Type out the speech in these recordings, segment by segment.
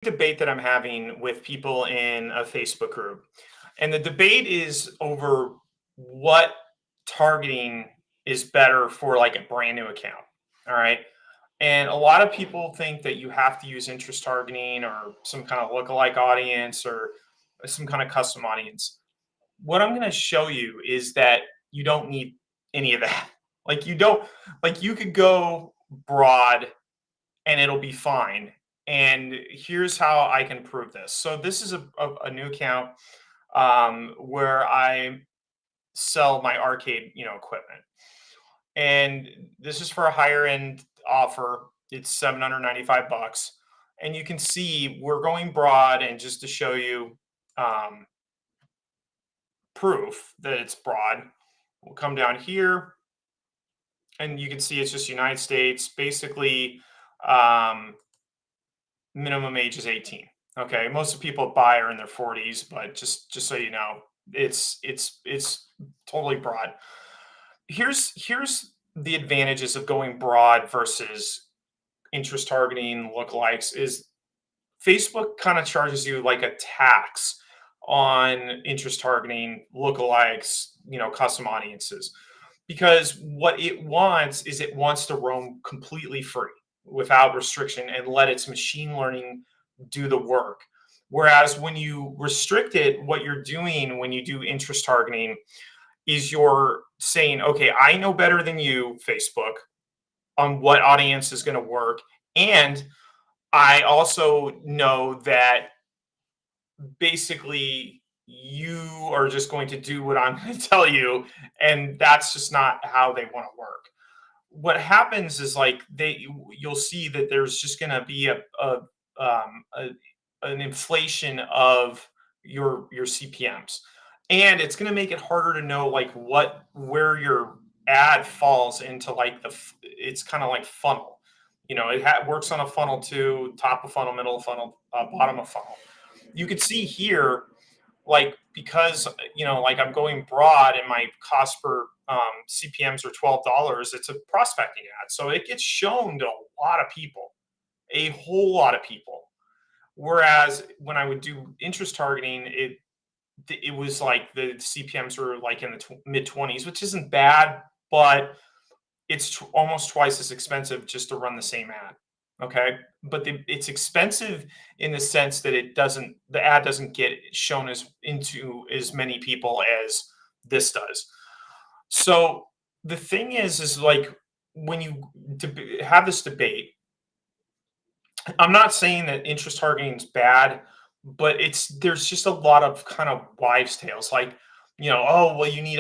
debate that I'm having with people in a Facebook group. And the debate is over what targeting is better for like a brand new account. All right. And a lot of people think that you have to use interest targeting or some kind of lookalike audience or some kind of custom audience. What I'm going to show you is that you don't need any of that. Like you don't, like you could go broad and it'll be fine. And here's how I can prove this. So this is a new account where I sell my arcade, equipment. And this is for a higher end offer. It's 795 bucks. And you can see we're going broad, and just to show you um, proof that it's broad, we'll come down here and you can see it's just United States. Basically, um, minimum age is 18. Okay, most of the people buy are in their 40s, but just so you know, it's totally broad. Here's the advantages of going broad versus interest targeting lookalikes is Facebook kind of charges you like a tax on interest targeting lookalikes, custom audiences, because what it wants is it wants to roam completely free without restriction and let its machine learning do the work. Whereas when you restrict it, what you're doing when you do interest targeting is you're saying, okay, I know better than you, Facebook, on what audience is going to work. And I also know that basically you are just going to do what I'm going to tell you. And that's just not how they want to work. What happens is like you'll see that there's just going to be an inflation of your CPMs, and it's going to make it harder to know like where your ad falls into like it's kind of like funnel. It works on a funnel too: top of funnel, middle of funnel, bottom of funnel. You could see here, like, because like I'm going broad and my cost per CPMs are $12, it's a prospecting ad, so it gets shown to a lot of people, a whole lot of people. Whereas when I would do interest targeting, it was like the CPMs were like in the mid 20s, which isn't bad, but it's almost twice as expensive just to run the same ad. Okay, but it's expensive in the sense that the ad doesn't get shown into as many people as this does. So the thing is like when you have this debate, I'm not saying that interest targeting is bad, but there's just a lot of kind of wives' tales, like, oh well, you need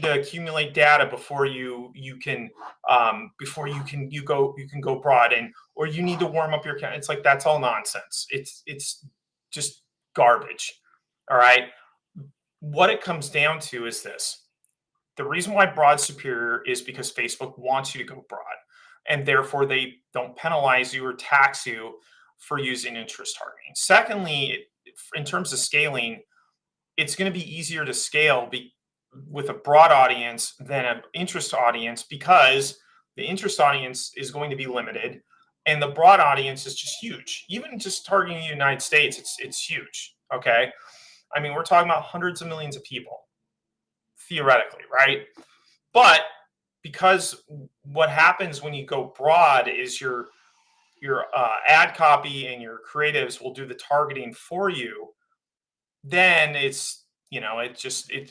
to accumulate data before you can you can go broad, and or you need to warm up your account. It's like that's all nonsense. It's just garbage. All right. What it comes down to is this: the reason why broad's superior is because Facebook wants you to go broad, and therefore they don't penalize you or tax you for using interest targeting. Secondly, in terms of scaling, it's going to be easier to scale with a broad audience than an interest audience, because the interest audience is going to be limited and the broad audience is just huge. Even just targeting the United States, it's huge. Okay. I mean, we're talking about hundreds of millions of people theoretically, right? But because what happens when you go broad is your ad copy and your creatives will do the targeting for you. Then it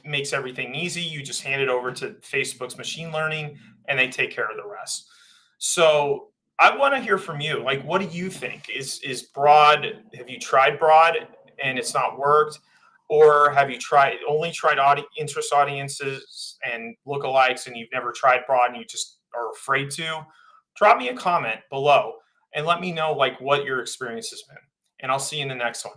makes everything easy. You just hand it over to Facebook's machine learning and they take care of the rest. So I want to hear from you. Like, what do you think? Is broad? Have you tried broad and it's not worked? Or have you only tried interest audiences and lookalikes, and you've never tried broad and you just are afraid to? Drop me a comment below and let me know like what your experience has been. And I'll see you in the next one.